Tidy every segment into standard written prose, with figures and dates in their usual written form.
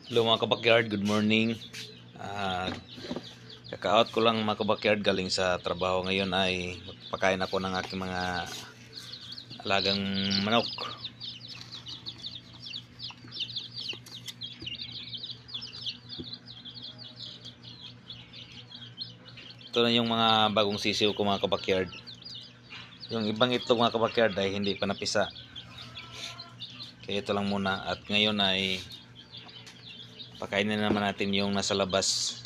Hello mga kabakyard, good morning. Ah, Kaka-out ko lang mga kabakyard galing sa trabaho. Ngayon ay magpakain ako ng aking mga alagang manok. Ito na yung mga bagong sisiw ko mga kabakyard. Yung ibang itlog mga kabakyard ay hindi pa napisa. Kaya ito lang muna. At ngayon ay pakainin naman natin yung nasa labas.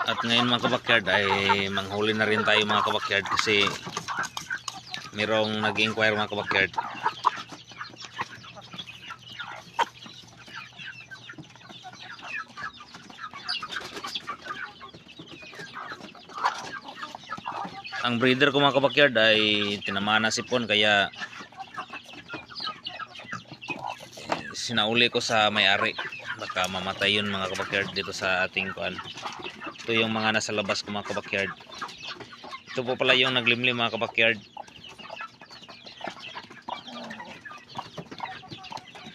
At ngayon mga kabakyard ay manghuli na rin tayo mga kabakyard kasi merong nag-inquire mga kabakyard. Ang breeder ko mga kabakyard ay tinamaan na sipon kaya sinauli ko sa may-ari. Baka mamatay yun mga kabakyard dito sa ating kuan. Ito yung mga nasa labas ko mga kabakyard. Ito po pala yung naglimlim mga kabakyard.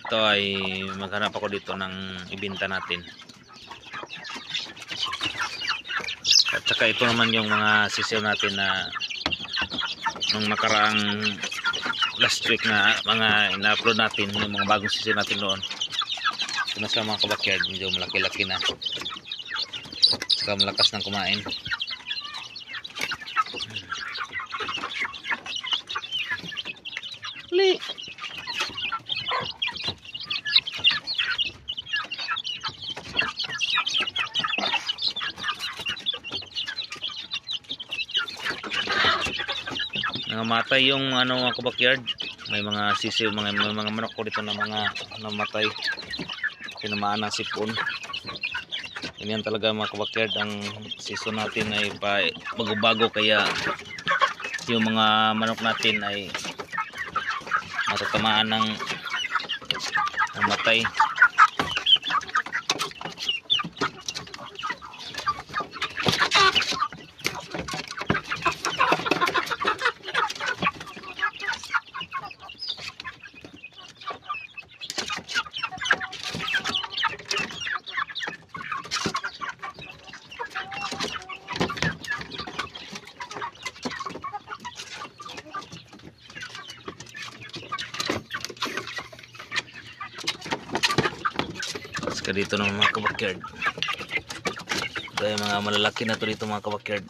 Ito ay maghanap ako dito ng ibenta natin. At saka ito naman yung mga sisiw natin na nung nakaraang last week na mga ina-upload natin, yung mga bagong sisiw natin noon. Ito na siya mga kabakyard, medyo malaki-laki na. Saka malakas ng kumain. Li. Namatay yung ano mga kabakyard. May mga sisiw, may mga manok ko dito na mga namatay. Tinamaan ng sipon. Ganyan talaga mga kabakyard, ang season natin ay bago-bago kaya yung mga manok natin ay matatamaan ng namatay. Saka dito ng mga kabakyard, kaya mga malalaki na to dito mga kabakyard.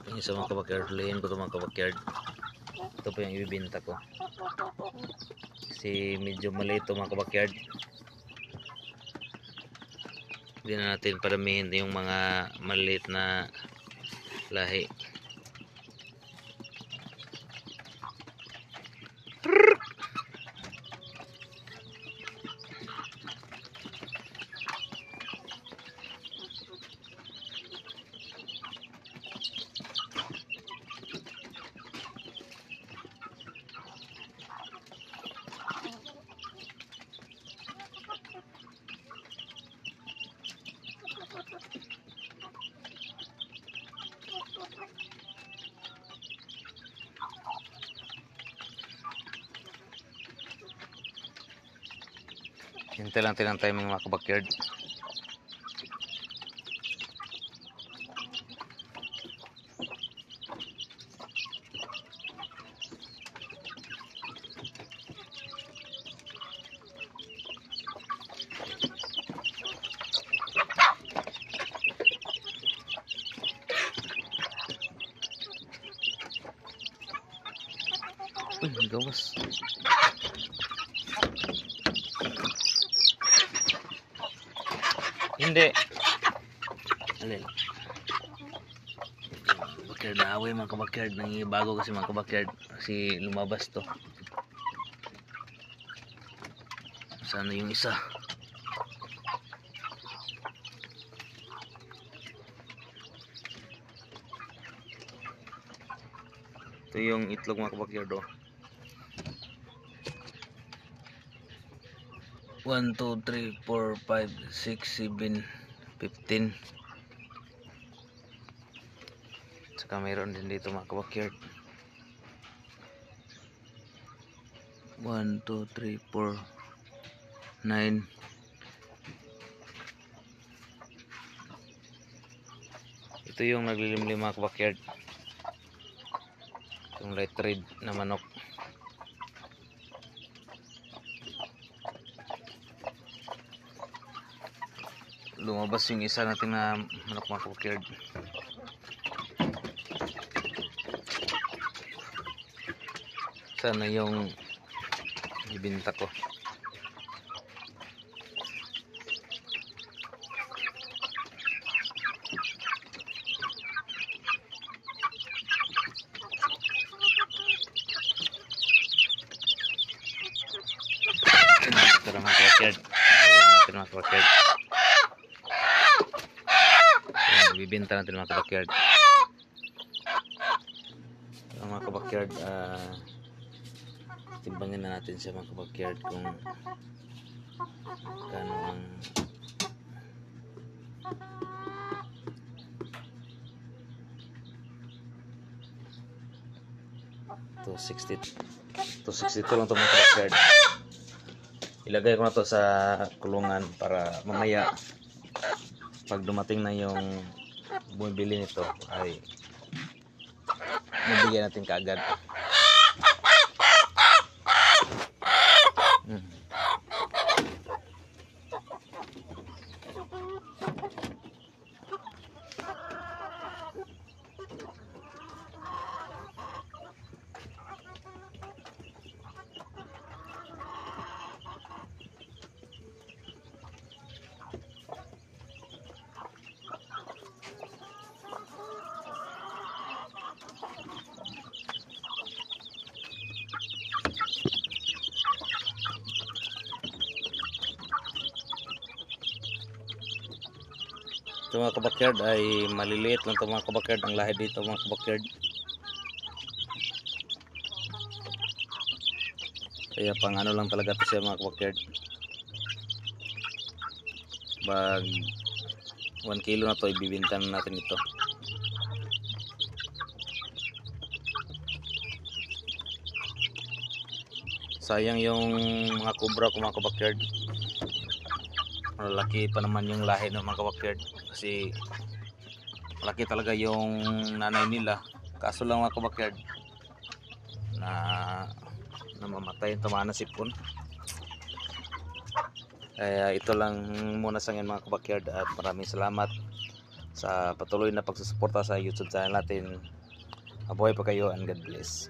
Yung isa mga kabakyard, hulihin ko ito mga kabakyard. Ito po yung ibibenta ko kasi medyo maliit ito mga kabakyard. Hindi na natin paramihin yung mga maliit na lahi. Hintay lang tayo ng timing mga kabakyard. Uy, gawas. Hindi. Alin. Backyard na away mga kabakyard. Nangibago kasi mga kabakyard. Kasi lumabas to. Sana yung isa. Ito yung itlog mga kabakyard oh. 1, 2, 3, 4, 5, 6, 7, 15. Saka mayroon din dito mga kabakyard. 1, 2, 3, 4, 9. Ito yung naglilimlim mga kabakyard. Yung light red na manok. Lumabas yung isa natin na manok mga kabakyard. Sana yung ibinta ko. Ito na mga kabakyard. Ito na mga kabakyard. Bibenta natin mga kabakyard. Mga kabakyard, timbangin na natin sa mga kabakyard kung kano ang $262 lang ito mga kabakyard. Ilagay ko na to sa kulungan para mamaya pag dumating na yung bumibili nito ay mabigyan natin kaagad. Ito mga kabakyard ay maliliit lang ito mga kabakyard. Ang lahi dito mga kabakyard. Kaya pang ano lang talaga ito siya mga kabakyard. Pag 1 kilo na ito ibibinta natin ito. Sayang yung mga kubra ko mga kabakyard. Malaki pa naman yung lahi ng mga kabakyard. Kasi malaki talaga yung nanay nila. Kaso lang mga kabakyard na namamatay yung tamaan na sipon. Kaya ito lang muna sa ngayon mga kabakyard. At maraming salamat sa patuloy na pagsusuporta sa YouTube channel natin. Mabuhay pa kayo and God bless.